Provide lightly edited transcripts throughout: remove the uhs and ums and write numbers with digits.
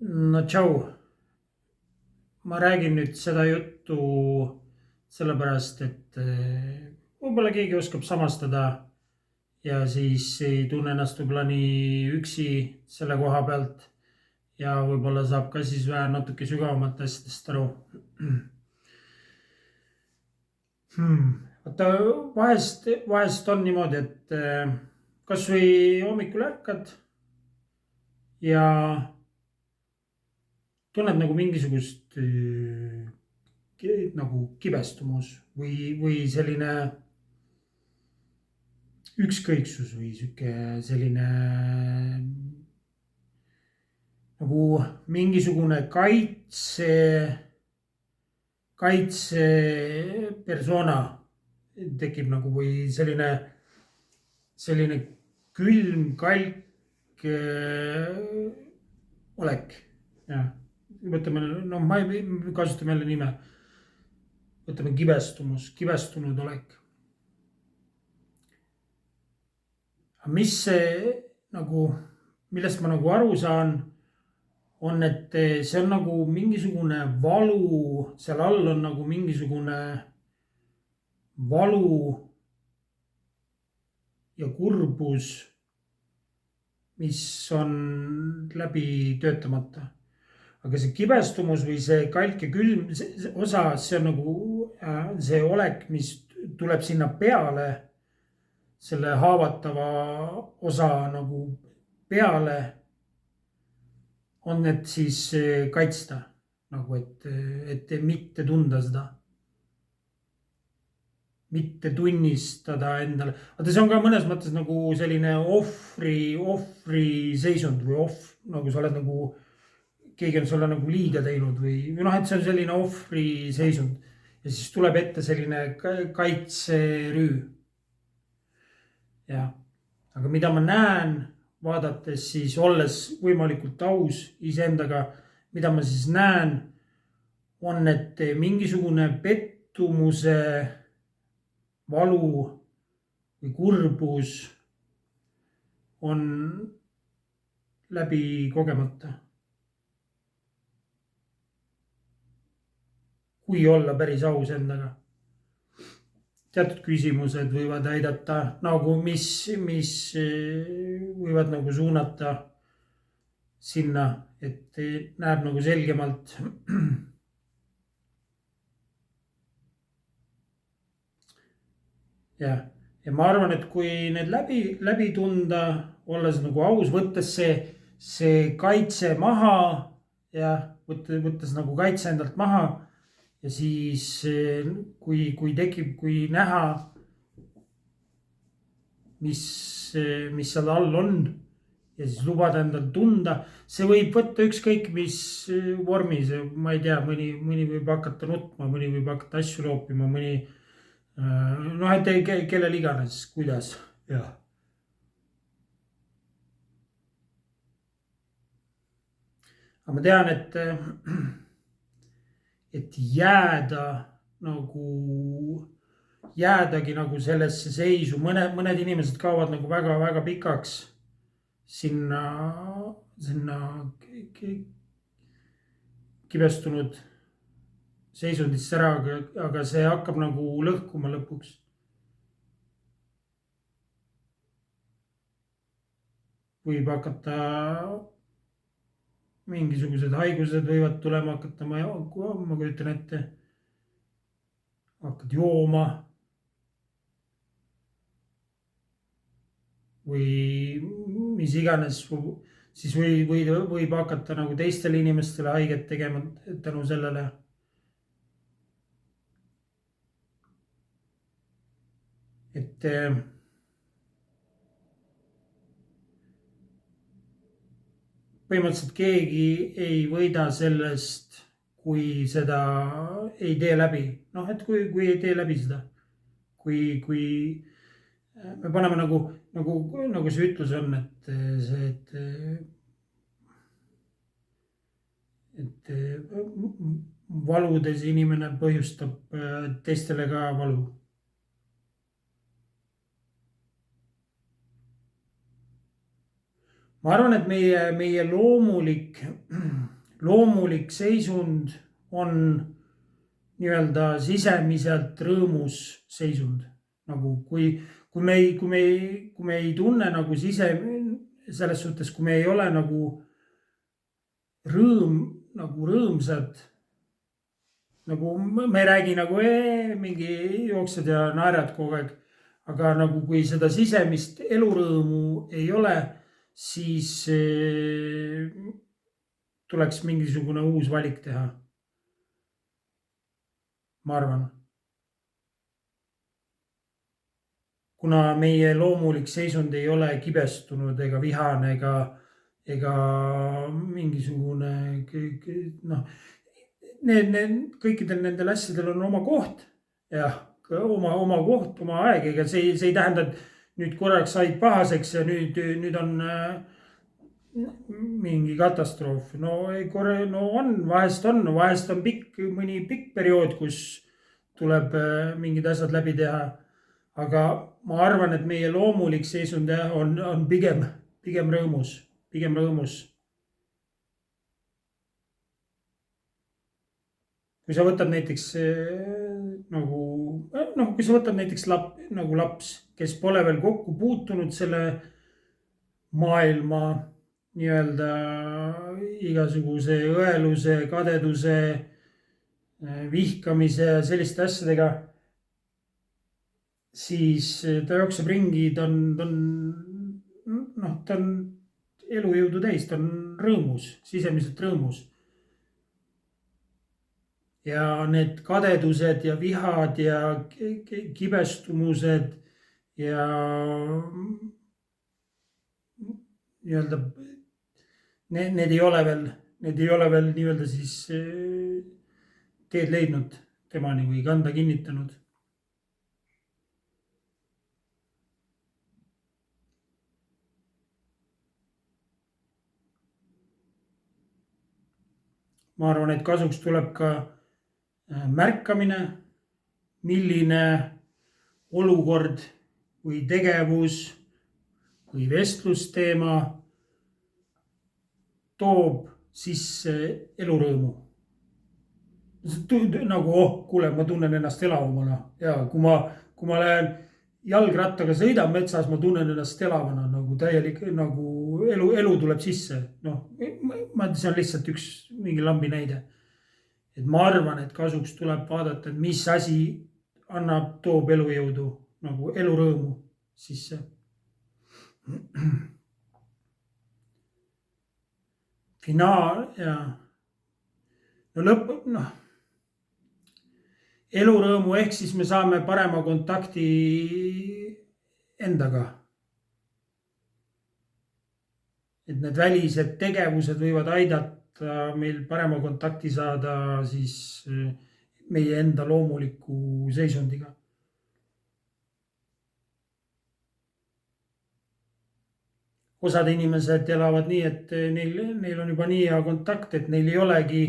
No tšau, ma räägin nüüd seda juttu sellepärast, et võib-olla keegi oskab samastada ja siis ei tunne ennast võib-olla nii üksi selle koha pealt ja võib-olla saab ka siis vähe natuke sügavamat asjadest aru. Vaata, vahest on niimoodi, et kasvõi hommikul ärkad ja tunned nagu mingisugust nagu kibestumus või selline ükskõiksus või sihuke selline nagu mingisugune kaitse persona tekib nagu või selline külm, kalk olek. jah, võtame, no ma ei kasutame jälle nime, võtame kibestunud olek. mis see nagu, millest ma nagu aru saan, on, et see on nagu mingisugune valu, seal all on nagu mingisugune valu ja kurbus, mis on läbi töötamata. aga see kibestumus või see kalk ja külm see osa, see on nagu see olek, mis tuleb sinna peale, selle haavatava osa nagu peale, on, et siis kaitsta nagu, et mitte tunda seda, mitte tunnistada endale. vaata, see on ka mõnes mõttes nagu selline ohvri seisund või nagu sa oled nagu, keegi on sulle nagu liiga teinud või noh, et see on selline ohvri seisund ja siis tuleb ette selline kaitserüü. jah, aga mida ma näen, vaadates siis, olles võimalikult aus iseendaga, mida ma siis näen, on, et mingisugune pettumuse valu või kurbus on läbi kogemata. kui olla päris aus endaga. teatud küsimused võivad aidata nagu, mis võivad nagu suunata sinna, et näeb nagu selgemalt. jah, ja ma arvan, et kui need läbi tunda, olles nagu aus, võttes see kaitse maha ja võttes nagu kaitse endalt maha. ja siis, kui tekib, kui näha, mis seal all on ja siis lubada endal tunda, see võib võtta ükskõik mis vormis, ma ei tea, mõni võib hakata nutma, mõni võib hakata asju loopima, mõni noh, et kellel iganes, kuidas, jah. aga ma tean, et jäädagi nagu sellesse seisu, mõned inimesed kaovad nagu väga-väga pikaks sinna kibestunud seisundisse ära, aga see hakkab nagu lõhkuma lõpuks. võib hakata, mingisugused haigused võivad tulema hakata, ma kujutan ette, hakkad jooma või mis iganes, siis võib hakata nagu teistele inimestele haiget tegema tänu sellele. et põhimõtteliselt keegi ei võida sellest, kui seda ei tee läbi. noh, et kui ei tee läbi seda, kui me paneme nagu see ütlus on, et see, et valudes inimene põhjustab teistele ka valu. ma arvan, et meie loomulik loomulik seisund on nii-öelda sisemiselt rõõmus seisund. Nagu kui me ei tunne nagu selles suhtes, kui me ei ole nagu rõõmsad, nagu me ei räägi nagu mingi jooksed ja naerad kogu aeg, aga nagu kui seda sisemist elurõõmu ei ole, siis tuleks mingisugune uus valik teha. Ma arvan. Kuna meie loomulik seisund ei ole kibestunud ega vihane ega mingisugune, noh, kõikidel nendel asjadel on oma koht. Jah, oma koht, oma aeg, ega see ei tähenda, et nüüd korraks said pahaseks ja nüüd on mingi katastroof. No vahest on mõni pikk periood, kus tuleb mingid asjad läbi teha. Aga ma arvan, et meie loomulik seisund on pigem rõõmus. Kui sa võtad näiteks nagu laps, kes pole veel kokku puutunud selle maailma nii-öelda igasuguse õeluse, kadeduse, vihkamise ja selliste asjadega, siis ta jookseb ringi, ta on elujõudu täis, ta on rõõmus, sisemiselt rõõmus. Ja need kadedused ja vihad ja kibestumused ja nii-öelda need ei ole veel nii-öelda siis teed leidnud temani või kanda kinnitanud. Ma arvan, et kasuks tuleb ka märkamine, milline olukord või tegevus või vestlusteema toob sisse elurõõmu. Nagu, kuule, ma tunnen ennast elavamana ja kui ma lähen jalgrattaga sõidan metsas, ma tunnen ennast elavana, nagu täielik, nagu elu tuleb sisse. Noh, see on lihtsalt üks mingi lambi näide. Et ma arvan, et kasuks tuleb vaadata, et mis asi toob elujõudu, nagu elurõõmu sisse. Finaal ja elurõõmu ehk siis me saame parema kontakti endaga. Et need välised tegevused võivad aidata meil parema kontakti saada siis meie enda loomuliku seisundiga. Osad inimesed elavad nii, et neil on juba nii hea kontakt, et neil ei olegi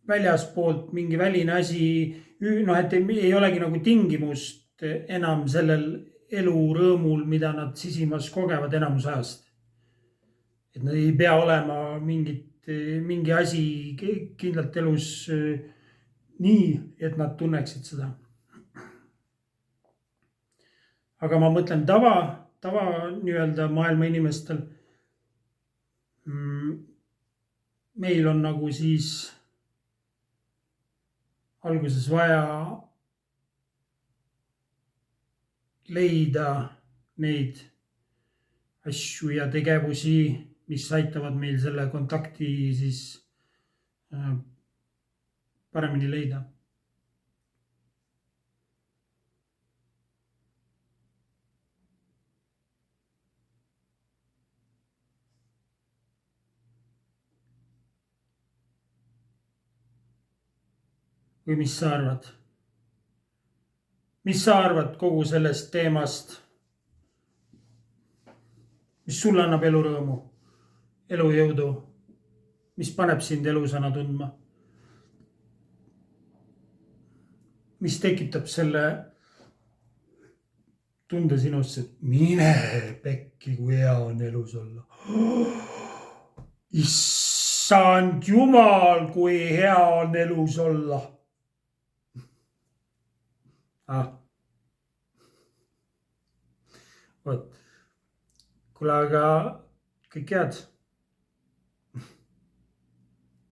väljaspoolt mingi väline asi, et ei olegi nagu tingimust enam sellel elurõõmul, mida nad sisimas kogevad enamus ajast. Et nad ei pea olema mingi asi kindlalt elus nii, et nad tunneksid seda. Aga ma mõtlen tava nii-öelda maailma inimestel. Meil on nagu siis alguses vaja leida neid asju ja tegevusi, mis aitavad meil selle kontakti siis paremini leida. Või mis sa arvad? Mis sa arvad kogu sellest teemast? Mis sulle annab elurõõmu, elujõudu? Mis paneb sind elusana tundma? Mis tekitab selle tunda sinusse, et mine pekki, kui hea on elus olla. Issand jumal, kui hea on elus olla. Vot, kuule, aga kõik head